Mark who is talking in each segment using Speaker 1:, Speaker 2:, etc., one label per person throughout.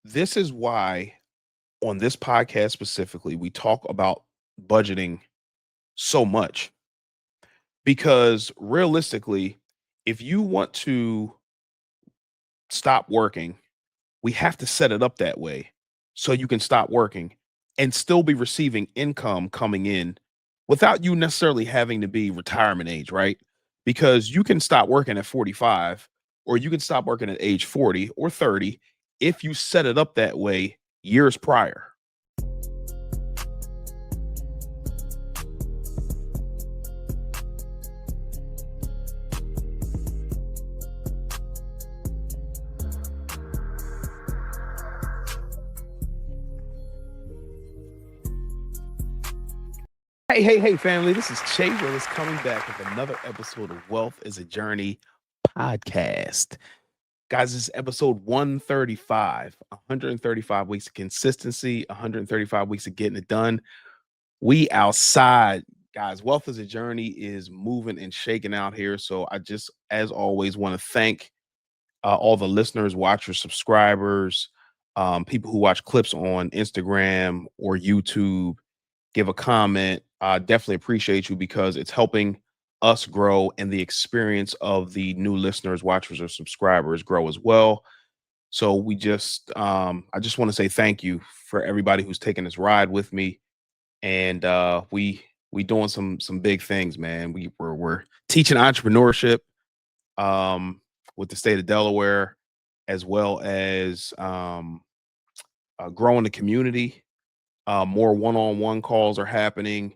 Speaker 1: This is why on this podcast specifically, we talk about budgeting so much because realistically, if you want to stop working, we have to set it up that way so you can stop working and still be receiving income coming in without you necessarily having to be retirement age, right? Because you can stop working at 45 or you can stop working at age 40 or 30 if you set it up that way years prior. Hey, family. This is Che Willis coming back with another episode of Wealth is a Journey podcast. Guys, this is episode 135, 135 weeks of consistency, 135 weeks of getting it done. We outside, guys. Wealth is a Journey is moving and shaking out here. So I just, as always, want to thank all the listeners, watchers, subscribers, people who watch clips on Instagram or YouTube, give a comment. I definitely appreciate you because it's helping us grow and the experience of the new listeners, watchers, or subscribers grow as well. So I just want to say thank you for everybody who's taking this ride with me, and we doing some big things, man. We're teaching entrepreneurship um, with the state of Delaware, as well as growing the community. More one-on-one calls are happening.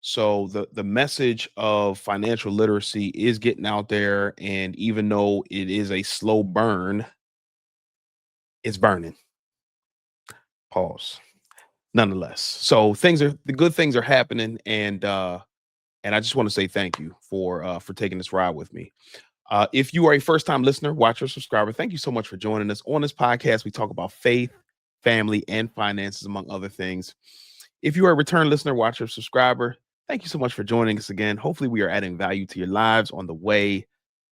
Speaker 1: So the message of financial literacy is getting out there, and even though it is a slow burn, it's burning. Pause. Nonetheless, so the good things are happening, and I just want to say thank you for taking this ride with me. If you are a first time listener, watcher, subscriber, thank you so much for joining us on this podcast. We talk about faith, family, and finances, among other things. If you are a return listener, watcher, subscriber, thank you so much for joining us again. Hopefully, we are adding value to your lives on the way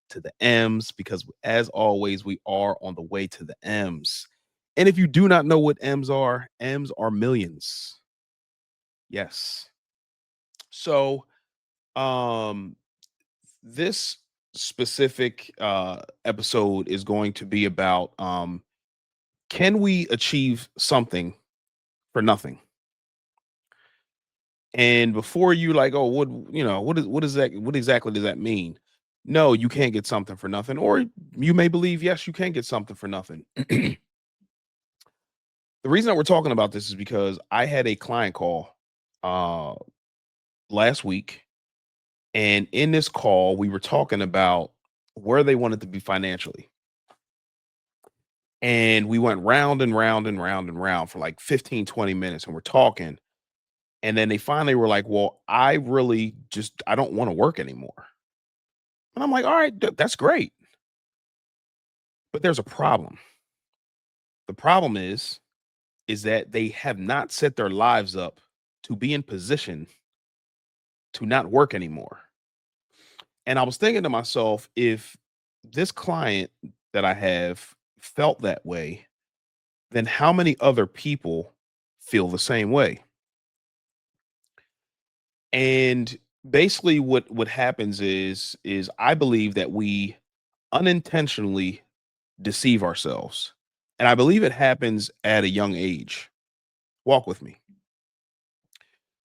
Speaker 1: to the M's, because as always, we are on the way to the M's. And if you do not know what M's are millions. Yes. So, um, this specific episode is going to be about can we achieve something for nothing? And before you like, oh, what exactly does that mean? No, you can't get something for nothing. Or you may believe, yes, you can get something for nothing. The reason that we're talking about this is because I had a client call uh last week, and in this call, we were talking about where they wanted to be financially. And we went round and round and round and round for like 15, 20 minutes, and we're talking. And then they finally were like, well, I really just I don't want to work anymore. And I'm like, all right, that's great. But there's a problem. The problem is that they have not set their lives up to be in position to not work anymore. And I was thinking to myself, if this client that I have felt that way, then how many other people feel the same way? And basically what happens is I believe that we unintentionally deceive ourselves. And I believe it happens at a young age. Walk with me.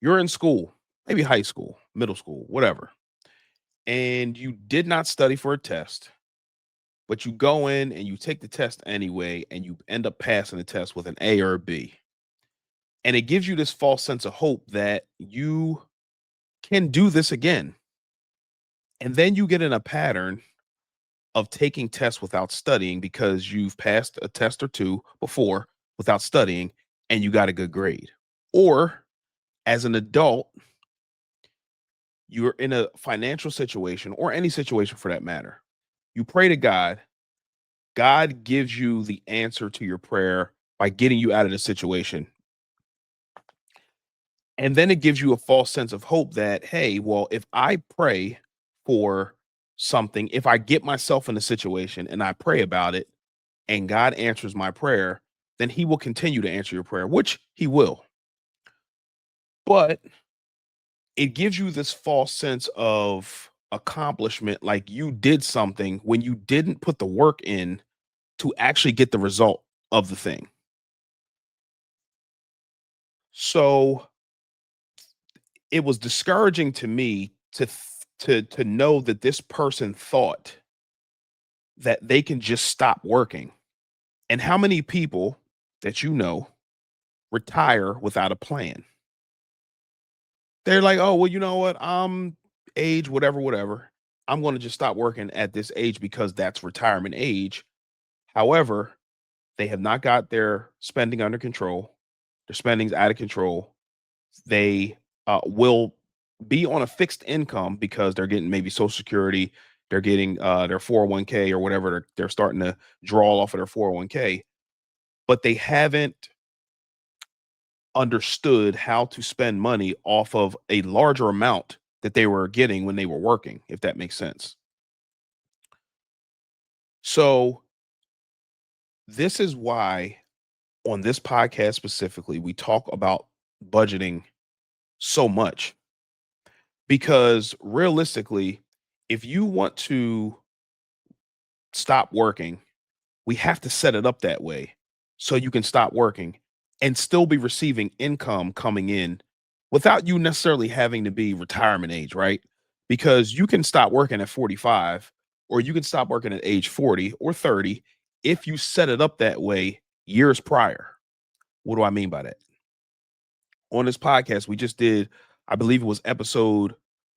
Speaker 1: You're in school, maybe high school, middle school, whatever, and you did not study for a test, but you go in and you take the test anyway, and you end up passing the test with an A or a B. And it gives you this false sense of hope that you can do this again. And then you get in a pattern of taking tests without studying because you've passed a test or two before without studying and you got a good grade. Or as an adult, you're in a financial situation or any situation for that matter. You pray to God, God gives you the answer to your prayer by getting you out of the situation. And then it gives you a false sense of hope that, hey, well, if I pray for something, if I get myself in a situation and I pray about it and God answers my prayer, then he will continue to answer your prayer, which he will. But it gives you this false sense of accomplishment, like you did something when you didn't put the work in to actually get the result of the thing. So it was discouraging to me to know that this person thought that they can just stop working. And how many people that you know retire without a plan? They're like, "Oh, well, you know what? I'm age whatever, whatever. I'm going to just stop working at this age because that's retirement age." However, they have not got their spending under control. Their spending's out of control. They will be on a fixed income because they're getting maybe Social Security, they're getting their 401k or whatever. They're starting to draw off of their 401k, but they haven't understood how to spend money off of a larger amount that they were getting when they were working, if that makes sense. So, this is why on this podcast specifically, we talk about budgeting so much because realistically, if you want to stop working, we have to set it up that way so you can stop working and still be receiving income coming in without you necessarily having to be retirement age, right? Because you can stop working at 45 or you can stop working at age 40 or 30 if you set it up that way years prior. What do I mean by that? On this podcast, we just did, I believe it was episode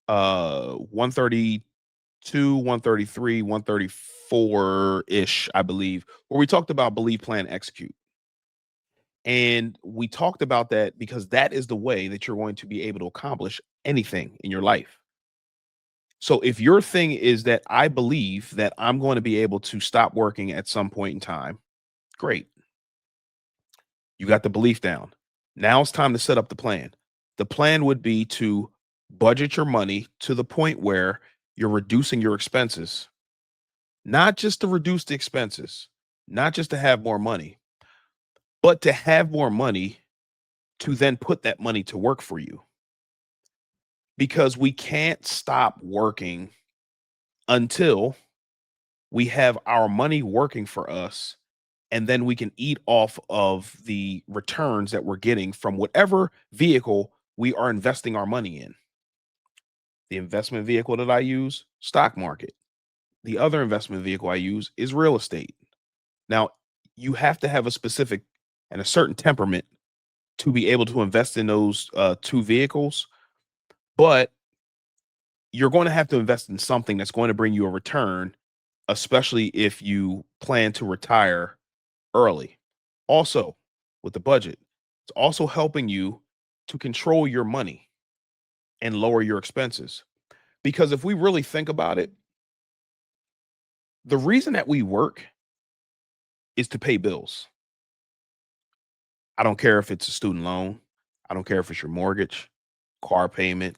Speaker 1: 132, 133, 134-ish, I believe, where we talked about believe, plan, execute. And we talked about that because that is the way that you're going to be able to accomplish anything in your life. So if your thing is that I believe that I'm going to be able to stop working at some point in time, great. You got the belief down. Now it's time to set up the plan. The plan would be to budget your money to the point where you're reducing your expenses, not just to reduce the expenses, not just to have more money, but to have more money to then put that money to work for you. Because we can't stop working until we have our money working for us, and then we can eat off of the returns that we're getting from whatever vehicle we are investing our money in. The investment vehicle that I use, stock market. The other investment vehicle I use is real estate. Now, you have to have a specific and a certain temperament to be able to invest in those two vehicles, but you're going to have to invest in something that's going to bring you a return, especially if you plan to retire early. Also, with the budget, it's also helping you to control your money and lower your expenses. Because if we really think about it, the reason that we work is to pay bills. I don't care if it's a student loan, I don't care if it's your mortgage, car payment,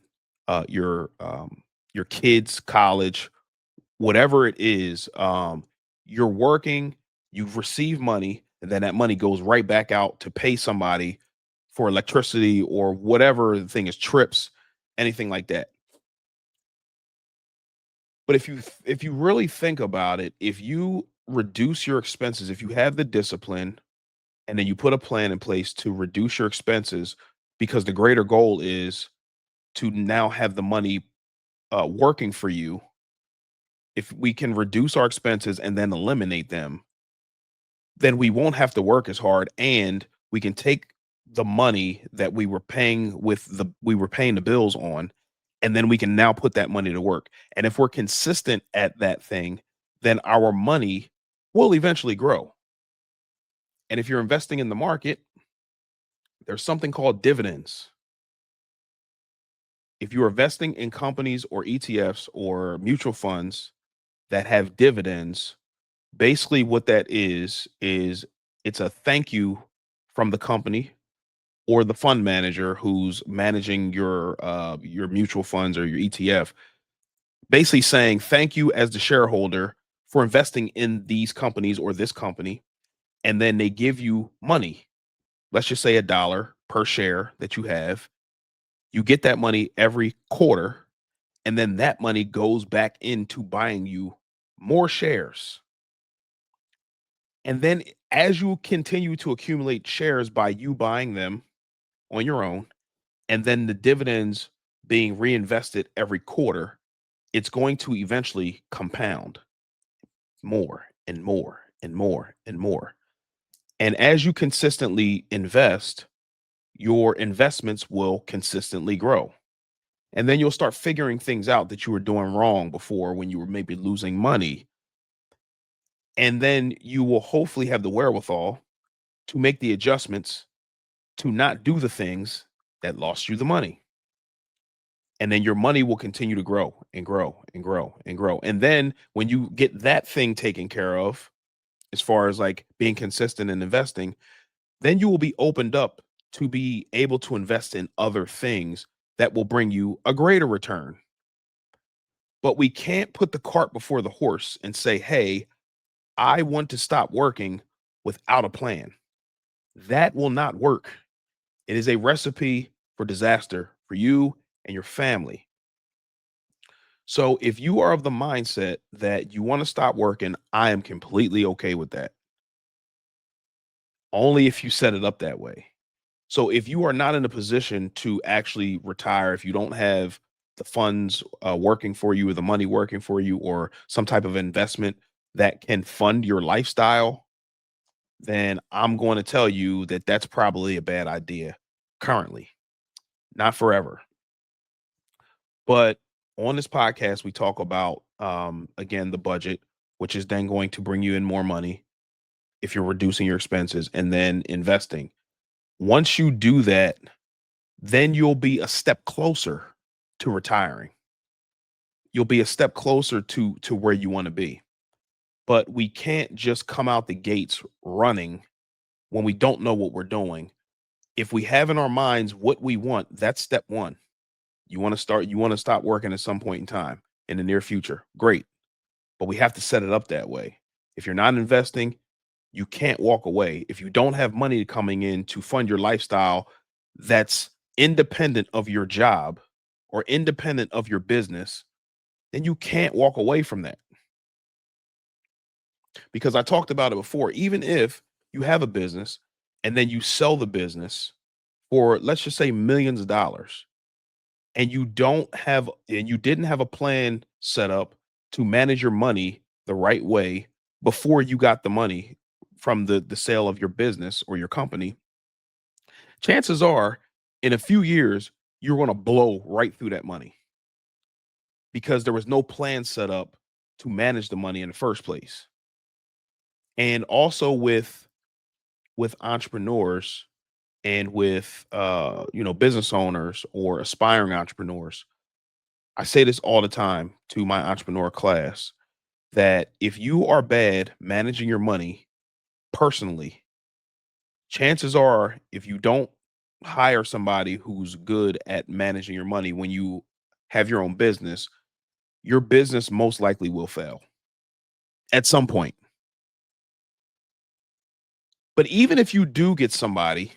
Speaker 1: your kids' college, whatever it is. You're working, you've received money, and then that money goes right back out to pay somebody for electricity or whatever the thing is, trips, anything like that. But if you really think about it, if you reduce your expenses, if you have the discipline and then you put a plan in place to reduce your expenses, because the greater goal is to now have the money working for you. If we can reduce our expenses and then eliminate them, then we won't have to work as hard, and we can take the money that we were paying the bills on, and then we can now put that money to work. And if we're consistent at that thing, then our money will eventually grow. And if you're investing in the market, there's something called dividends. If you're investing in companies or ETFs or mutual funds that have dividends, basically what that is it's a thank you from the company or the fund manager who's managing your mutual funds or your ETF, basically saying thank you as the shareholder for investing in these companies or this company, and then they give you money. Let's just say $1 per share that you have. You get that money every quarter, and then that money goes back into buying you more shares. And then as you continue to accumulate shares by you buying them on your own, and then the dividends being reinvested every quarter, it's going to eventually compound more and more and more and more. And as you consistently invest, your investments will consistently grow. And then you'll start figuring things out that you were doing wrong before when you were maybe losing money. And then you will hopefully have the wherewithal to make the adjustments to not do the things that lost you the money. And then your money will continue to grow and grow and grow and grow. And then when you get that thing taken care of, as far as like being consistent in investing, then you will be opened up to be able to invest in other things that will bring you a greater return. But we can't put the cart before the horse and say, hey, I want to stop working without a plan. That will not work. It is a recipe for disaster for you and your family. So if you are of the mindset that you want to stop working, I am completely okay with that. Only if you set it up that way. So if you are not in a position to actually retire, if you don't have the funds working for you or the money working for you or some type of investment that can fund your lifestyle, then I'm going to tell you that that's probably a bad idea currently, not forever. But on this podcast, we talk about, again, the budget, which is then going to bring you in more money if you're reducing your expenses and then investing. Once you do that, then you'll be a step closer to retiring. You'll be a step closer to where you want to be. But we can't just come out the gates running when we don't know what we're doing. If we have in our minds what we want, that's step one. You want to stop working at some point in time in the near future. Great. But we have to set it up that way. If you're not investing, you can't walk away. If you don't have money coming in to fund your lifestyle that's independent of your job or independent of your business, then you can't walk away from that. Because I talked about it before. Even if you have a business and then you sell the business for, let's just say, millions of dollars, and you didn't have a plan set up to manage your money the right way before you got the money from the sale of your business or your company, chances are in a few years you're going to blow right through that money because there was no plan set up to manage the money in the first place. And also with entrepreneurs and with business owners or aspiring entrepreneurs, I say this all the time to my entrepreneur class, that if you are bad managing your money personally, chances are if you don't hire somebody who's good at managing your money when you have your own business, your business most likely will fail at some point. But even if you do get somebody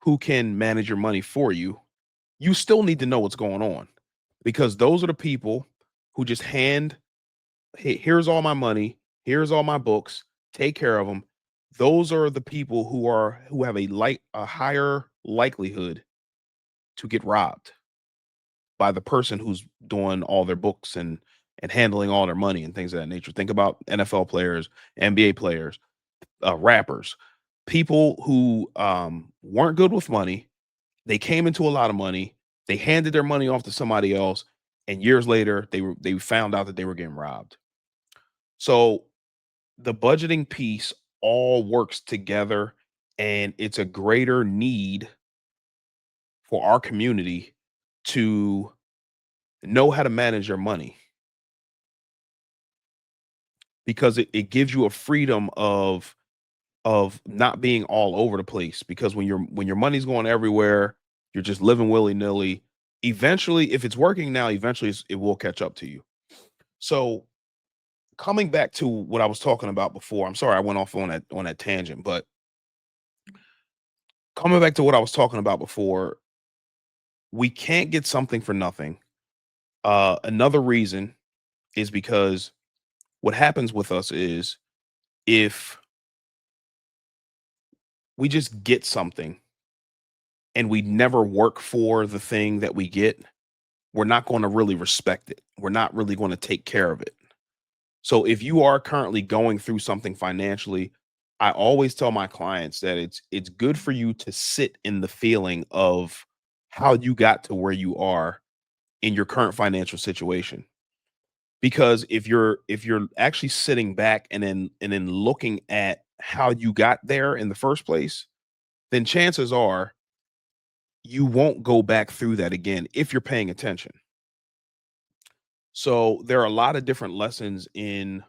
Speaker 1: who can manage your money for you, you still need to know what's going on, because those are the people who just hand, hey, here's all my money, here's all my books, take care of them. Those are the people who have a higher likelihood to get robbed by the person who's doing all their books and handling all their money and things of that nature. Think about NFL players, NBA players, rappers, people who weren't good with money. They came into a lot of money. They handed their money off to somebody else, and years later, they found out that they were getting robbed. So the budgeting piece all works together, and it's a greater need for our community to know how to manage your money, because it gives you a freedom of not being all over the place. Because when your money's going everywhere, you're just living willy-nilly. Eventually, if it's working now, eventually it will catch up to you. So coming back to what I was talking about before, I'm sorry I went off on that tangent, but coming back to what I was talking about before, we can't get something for nothing. Another reason is because what happens with us is if we just get something and we never work for the thing that we get, we're not going to really respect it. We're not really going to take care of it. So if you are currently going through something financially, I always tell my clients that it's good for you to sit in the feeling of how you got to where you are in your current financial situation. Because if you're actually sitting back and then looking at how you got there in the first place, then chances are you won't go back through that again if you're paying attention. So there are a lot of different lessons in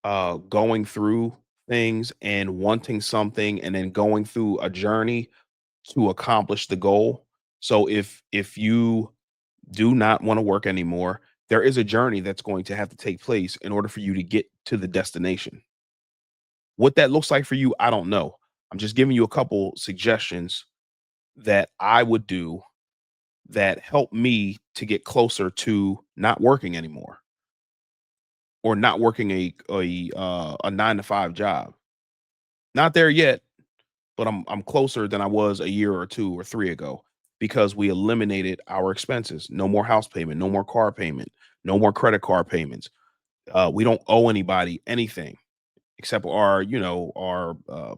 Speaker 1: going through things and wanting something and then going through a journey to accomplish the goal. So if you do not want to work anymore, there is a journey that's going to have to take place in order for you to get to the destination. What that looks like for you, I don't know. I'm just giving you a couple suggestions that I would do that help me to get closer to not working anymore or not working a 9 to 5 job. Not there yet, but I'm closer than I was a year or 2 or 3 ago because we eliminated our expenses. No more house payment, no more car payment, no more credit card payments. We don't owe anybody anything except our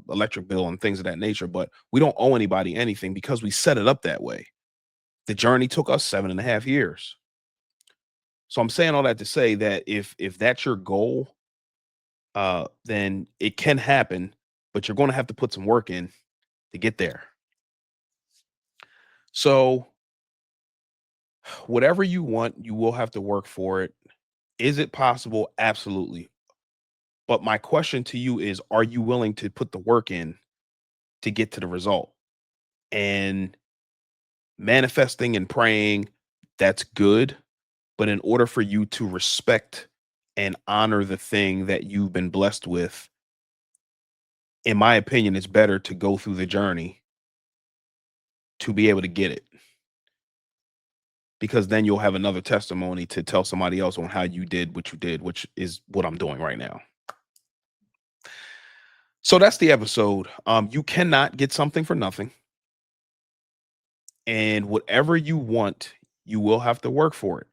Speaker 1: electric bill and things of that nature, but we don't owe anybody anything because we set it up that way. The journey took us 7.5 years. So I'm saying all that to say that if that's your goal, then it can happen, but you're going to have to put some work in to get there. So whatever you want, you will have to work for it. Is it possible? Absolutely. But my question to you is, are you willing to put the work in to get to the result? And manifesting and praying, that's good. But in order for you to respect and honor the thing that you've been blessed with, in my opinion, it's better to go through the journey to be able to get it, because then you'll have another testimony to tell somebody else on how you did what you did, which is what I'm doing right now. So that's the episode. You cannot get something for nothing, and whatever you want, you will have to work for it.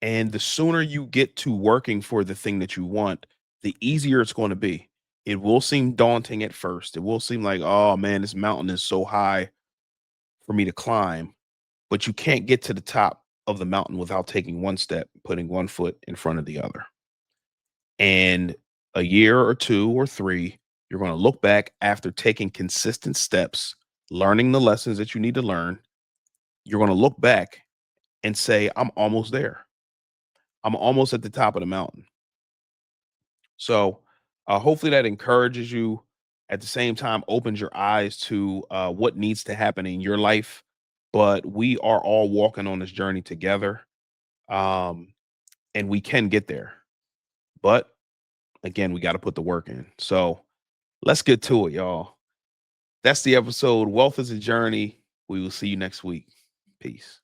Speaker 1: And the sooner you get to working for the thing that you want, the easier it's going to be. It will seem daunting at first. It will seem like, oh man, this mountain is so high for me to climb, but you can't get to the top of the mountain without taking one step, putting one foot in front of the other. And a year or 2 or 3, you're going to look back after taking consistent steps, learning the lessons that you need to learn. You're going to look back and say, I'm almost there. I'm almost at the top of the mountain. So, hopefully that encourages you. At the same time, opens your eyes to what needs to happen in your life. But we are all walking on this journey together, um, and we can get there. But again, we got to put the work in. So let's get to it, y'all. That's the episode. Wealth is a journey. We will see you next week. Peace.